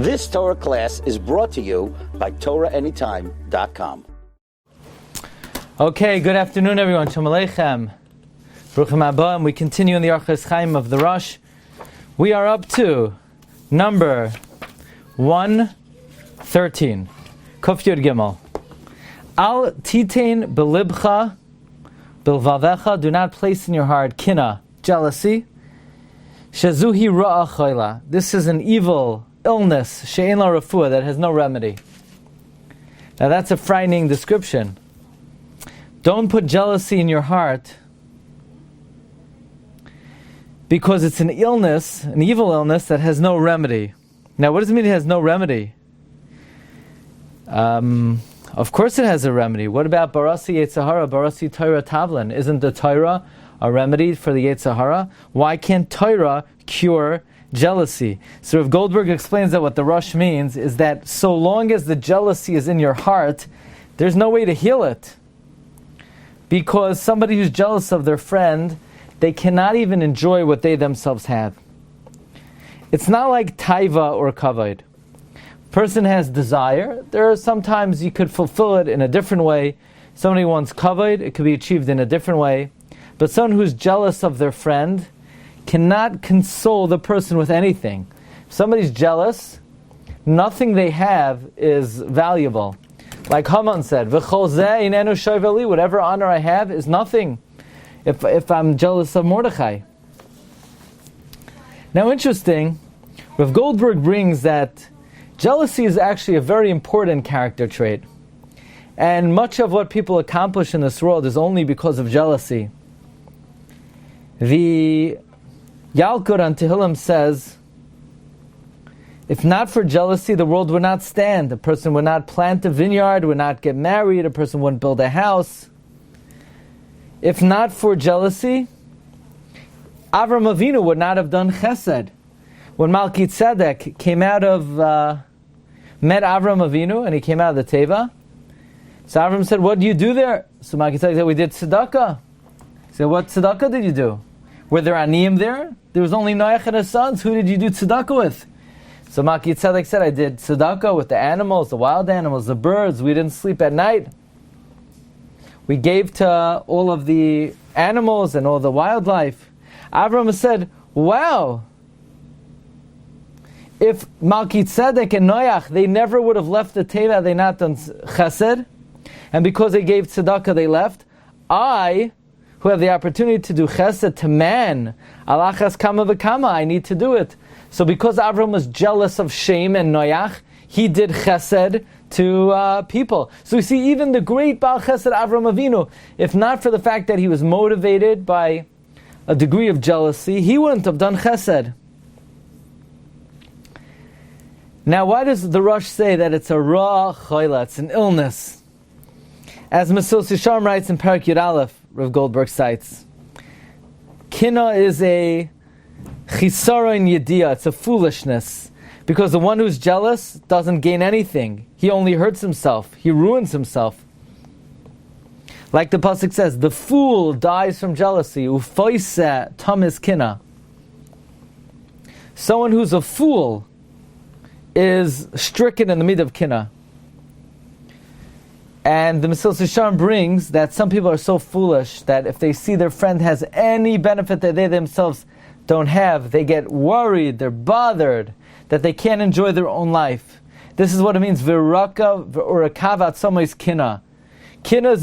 This Torah class is brought to you by TorahAnytime.com. Okay, good afternoon, everyone. Shalom Aleichem. Baruchim Haba, and we continue in the Orchos Chaim of the Rosh. We are up to number 113. Kuf Yud Gimel. Al titain belibcha bilvavecha. Do not place in your heart kina, jealousy. Shazuhi ra'a chayla. This is an evil illness, she'ein la refuah, that has no remedy. Now that's a frightening description. Don't put jealousy in your heart because it's an illness, an evil illness that has no remedy. Now what does it mean it has no remedy? Of course it has a remedy. What about Barasi Yetzahara, Barasi Torah Tavlin? Isn't the Torah a remedy for the Yetzahara? Why can't Torah cure jealousy? So Rav Goldberg explains that what the Rosh means is that so long as the jealousy is in your heart, there's no way to heal it. Because somebody who's jealous of their friend, they cannot even enjoy what they themselves have. It's not like taiva or kavod. Person has desire. There are sometimes you could fulfill it in a different way. Somebody wants kavod, it could be achieved in a different way. But someone who's jealous of their friend cannot console the person with anything. If somebody's jealous, nothing they have is valuable. Like Haman said, V'chol zeh inenu shoyve li, whatever honor I have is nothing if I'm jealous of Mordechai. Now interesting, Rav Goldberg brings that jealousy is actually a very important character trait. And much of what people accomplish in this world is only because of jealousy. The Yalkut on Tehillim says, if not for jealousy, the world would not stand. A person would not plant a vineyard, would not get married, a person wouldn't build a house. If not for jealousy, Avram Avinu would not have done chesed. When Malki Tzedek came out of, met Avram Avinu, and he came out of the Teva, so Avram said, what do you do there? So Malki Tzedek said, we did tzedakah. He said, what tzedakah did you do? Were there aniyim there? There was only Noach and his sons. Who did you do tzedakah with? So Malki Tzedek said, I did tzedakah with the animals, the wild animals, the birds. We didn't sleep at night. We gave to all of the animals and all the wildlife. Avram said, wow, if Malki Tzedek and Noach, they never would have left the Teva had they not done chesed, and because they gave tzedakah, they left. I, who have the opportunity to do chesed to man, alachas kama v'kama, I need to do it. So because Avram was jealous of Shem and Noach, he did chesed to people. So you see, even the great Baal Chesed Avram Avinu, if not for the fact that he was motivated by a degree of jealousy, he wouldn't have done chesed. Now, why does the Rosh say that it's a ra chayla, it's an illness? As Mesil Sisharm writes in Parak Yud Aleph, Rav Goldberg cites, Kina is a chisaron yediyah, it's a foolishness. Because the one who's jealous doesn't gain anything. He only hurts himself. He ruins himself. Like the pasuk says, the fool dies from jealousy. Ufoise tamis kina. Someone who's a fool is stricken in the mid of kina. And the Mesil Sisharm brings that some people are so foolish that if they see their friend has any benefit that they themselves don't have, they get worried, they're bothered, that they can't enjoy their own life. This is what it means, Viraka v'urakavat somois kina. Kina is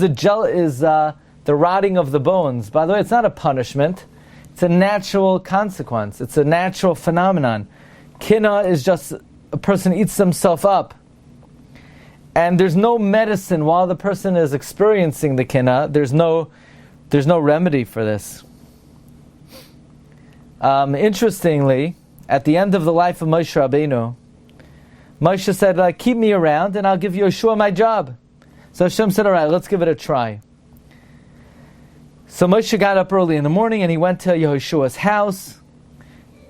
the rotting of the bones. By the way, it's not a punishment. It's a natural consequence. It's a natural phenomenon. Kina is just a person eats themselves up. And there's no medicine while the person is experiencing the kina. There's no remedy for this. Interestingly, at the end of the life of Moshe Rabbeinu, Moshe said, keep me around and I'll give Yeshua my job. So Hashem said, all right, let's give it a try. So Moshe got up early in the morning and he went to Yeshua's house,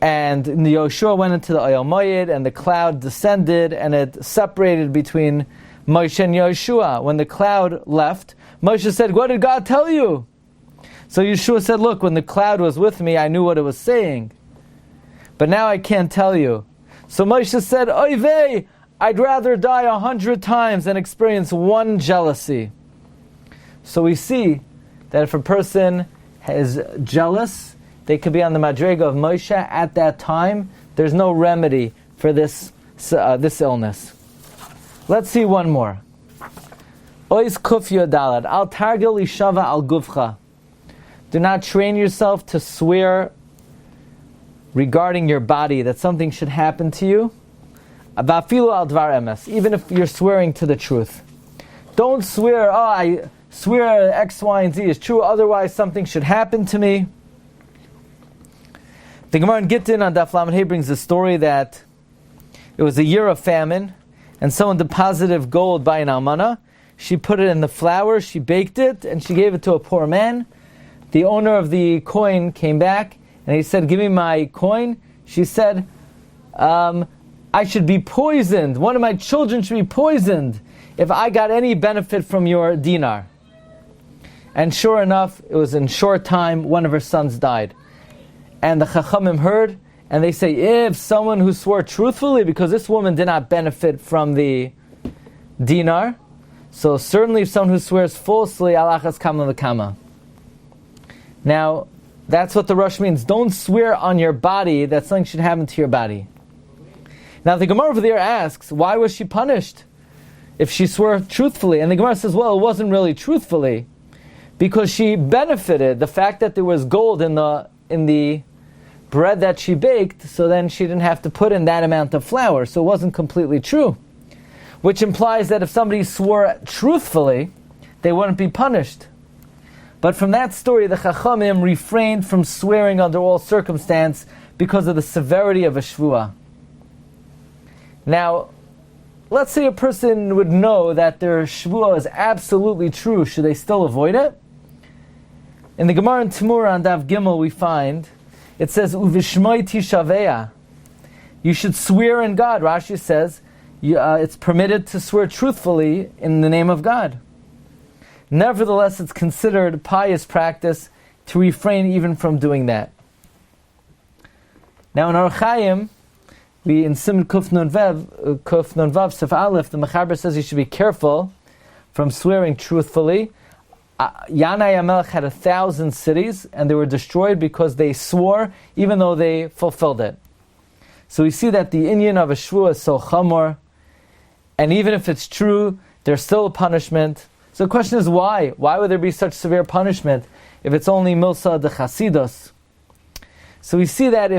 and Yeshua went into the Oyel Moed, and the cloud descended and it separated between Moshe and Yeshua. When the cloud left, Moshe said, what did God tell you? So Yeshua said, look, when the cloud was with me, I knew what it was saying. But now I can't tell you. So Moshe said, Oy vey, I'd rather die 100 times than experience one jealousy. So we see that if a person is jealous, they could be on the madrega of Moshe at that time. There's no remedy for this illness. Let's see one more. Ois kufya dalad al targil ishava al gufcha. Do not train yourself to swear regarding your body that something should happen to you. Abafilu al dvar emes, even if you're swearing to the truth. Don't swear, I swear X, Y, and Z is true, otherwise something should happen to me. The Gemara in Gittin on Daf Lamed Hey brings the story that it was a year of famine, and someone deposited gold by an almana. She put it in the flour, she baked it, and she gave it to a poor man. The owner of the coin came back, and he said, give me my coin. She said, I should be poisoned. One of my children should be poisoned if I got any benefit from your dinar. And sure enough, it was in short time, one of her sons died. And the Chachamim heard, and they say, if someone who swore truthfully, because this woman did not benefit from the dinar, so certainly if someone who swears falsely, alachas kama l'kama. Now, that's what the Rosh means. Don't swear on your body that something should happen to your body. Now the Gemara over there asks, why was she punished if she swore truthfully? And the Gemara says, well, it wasn't really truthfully, because she benefited the fact that there was gold in the bread that she baked, so then she didn't have to put in that amount of flour, so it wasn't completely true. Which implies that if somebody swore truthfully, they wouldn't be punished. But from that story, the Chachamim refrained from swearing under all circumstance because of the severity of a shvuah. Now, let's say a person would know that their shvuah is absolutely true. Should they still avoid it? In the Gemara in Tamura on Daf Gimel we find, it says, Uvishmoi tishaveya. You should swear in God. Rashi says, it's permitted to swear truthfully in the name of God. Nevertheless, it's considered pious practice to refrain even from doing that. Now in our Chaim, we in Sim Kuf Nun Vav Sef Aleph, the Mechaber says you should be careful from swearing truthfully. Yanai HaMelech had 1,000 cities, and they were destroyed because they swore, even though they fulfilled it. So we see that the inyan of a shvuah is so chamor, and even if it's true, there's still a punishment. So the question is why? Why would there be such severe punishment if it's only milsa de chasidus? So we see that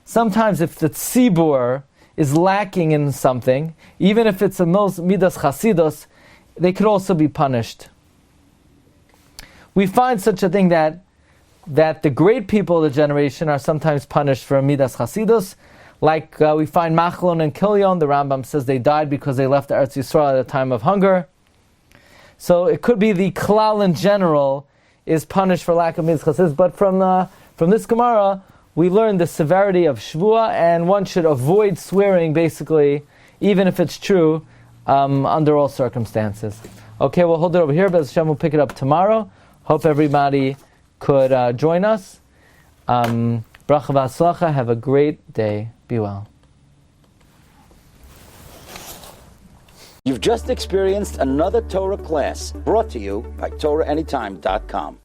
sometimes if the tzibur is lacking in something, even if it's a midas chasidus, they could also be punished. We find such a thing that the great people of the generation are sometimes punished for midas chasidus, like we find Machlon and Kilyon. The Rambam says they died because they left Eretz Yisrael at a time of hunger. So it could be the klal in general is punished for lack of midas chasidus, but from this Gemara we learn the severity of shvuah, and one should avoid swearing basically, even if it's true, under all circumstances. Okay, we'll hold it over here, but Hashem will pick it up tomorrow. Hope everybody could join us. Bracha v'atzlacha. Have a great day. Be well. You've just experienced another Torah class brought to you by TorahAnytime.com.